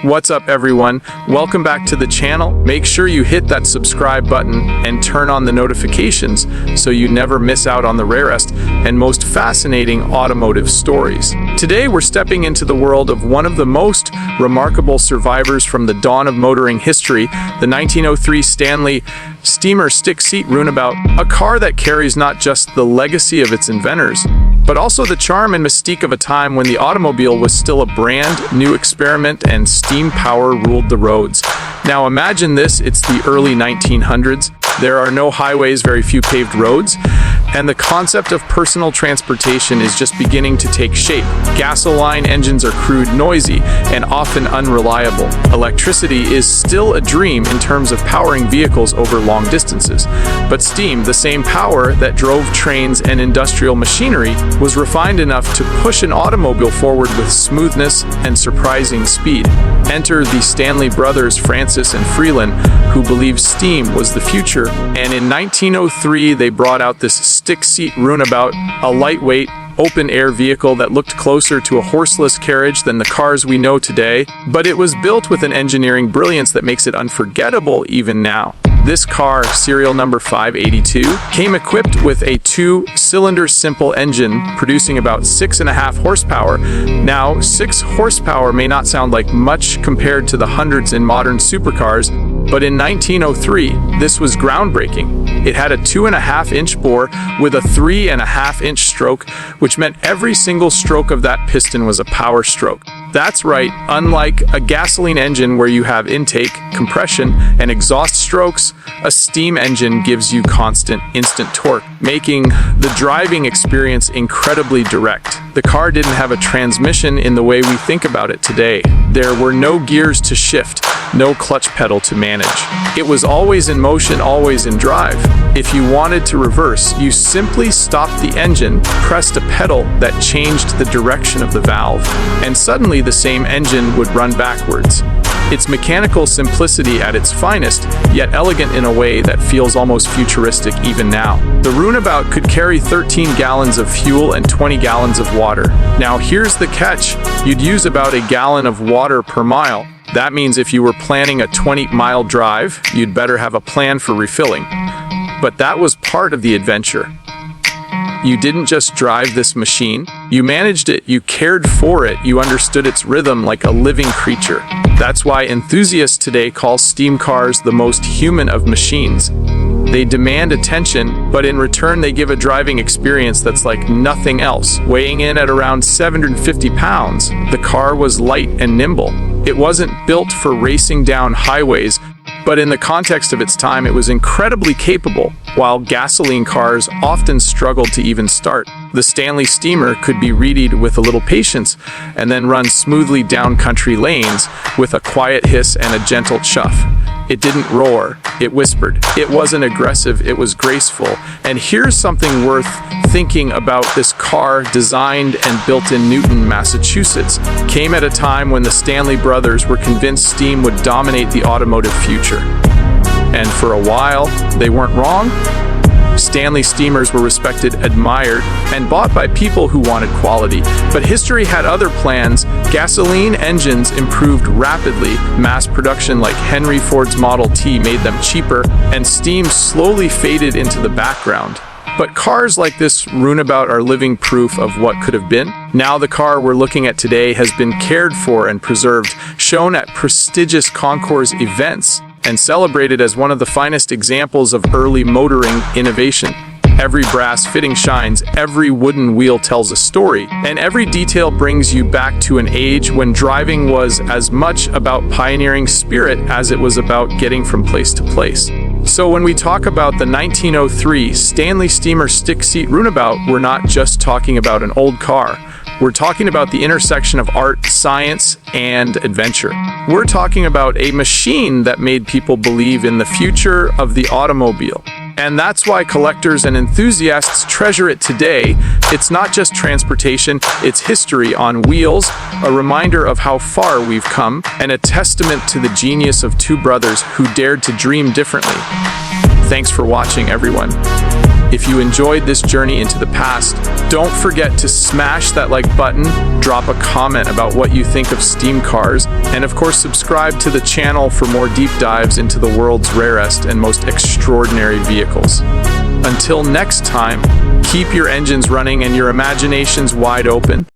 What's up, everyone? Welcome back to the channel. Make sure you hit that subscribe button and turn on the notifications so you never miss out on the rarest and most fascinating automotive stories. Today, we're stepping into the world of one of the most remarkable survivors from the dawn of motoring history, the 1903 Stanley Steamer Stick-Seat Runabout, a car that carries not just the legacy of its inventors, but also the charm and mystique of a time when the automobile was still a brand new experiment and steam power ruled the roads. Now imagine this, it's the early 1900s. There are no highways, very few paved roads, and the concept of personal transportation is just beginning to take shape. Gasoline engines are crude, noisy, and often unreliable. Electricity is still a dream in terms of powering vehicles over long distances. But steam, the same power that drove trains and industrial machinery, was refined enough to push an automobile forward with smoothness and surprising speed. Enter the Stanley brothers, Francis and Freeland, who believed steam was the future, and in 1903 they brought out this stick-seat runabout, a lightweight, open-air vehicle that looked closer to a horseless carriage than the cars we know today, but it was built with an engineering brilliance that makes it unforgettable even now. This car, serial number 582, came equipped with a two-cylinder simple engine producing about 6.5 horsepower. Now, 6 horsepower may not sound like much compared to the hundreds in modern supercars, but in 1903, this was groundbreaking. It had a 2.5-inch bore with a 3.5-inch stroke, which meant every single stroke of that piston was a power stroke. That's right, unlike a gasoline engine where you have intake, compression, and exhaust strokes, a steam engine gives you constant, instant torque, making the driving experience incredibly direct. The car didn't have a transmission in the way we think about it today. There were no gears to shift, no clutch pedal to manage. It was always in motion, always in drive. If you wanted to reverse, you simply stopped the engine, pressed a pedal that changed the direction of the valve, and suddenly the same engine would run backwards. It's mechanical simplicity at its finest, yet elegant in a way that feels almost futuristic even now. The Runabout could carry 13 gallons of fuel and 20 gallons of water. Now here's the catch, you'd use about a gallon of water per mile. That means if you were planning a 20-mile drive, you'd better have a plan for refilling. But that was part of the adventure. You didn't just drive this machine, you managed it, you cared for it, you understood its rhythm like a living creature. That's why enthusiasts today call steam cars the most human of machines. They demand attention, but in return they give a driving experience that's like nothing else. Weighing in at around 750 pounds, the car was light and nimble. It wasn't built for racing down highways, but in the context of its time, it was incredibly capable. While gasoline cars often struggled to even start, the Stanley Steamer could be readied with a little patience and then run smoothly down country lanes with a quiet hiss and a gentle chuff. It didn't roar, it whispered. It wasn't aggressive, it was graceful. And here's something worth thinking about. This car, designed and built in Newton, Massachusetts, came at a time when the Stanley brothers were convinced steam would dominate the automotive future. And for a while, they weren't wrong. Stanley Steamers were respected, admired, and bought by people who wanted quality. But history had other plans. Gasoline engines improved rapidly. Mass production like Henry Ford's Model T made them cheaper, and steam slowly faded into the background. But cars like this Runabout are living proof of what could have been. Now the car we're looking at today has been cared for and preserved, shown at prestigious concours events, and celebrated as one of the finest examples of early motoring innovation. Every brass fitting shines, every wooden wheel tells a story, and every detail brings you back to an age when driving was as much about pioneering spirit as it was about getting from place to place. So when we talk about the 1903 Stanley Steamer Stick-Seat Runabout, we're not just talking about an old car. We're talking about the intersection of art, science, and adventure. We're talking about a machine that made people believe in the future of the automobile. And that's why collectors and enthusiasts treasure it today. It's not just transportation, it's history on wheels, a reminder of how far we've come, and a testament to the genius of two brothers who dared to dream differently. Thanks for watching, everyone. If you enjoyed this journey into the past, don't forget to smash that like button, drop a comment about what you think of steam cars, and of course subscribe to the channel for more deep dives into the world's rarest and most extraordinary vehicles. Until next time, keep your engines running and your imaginations wide open.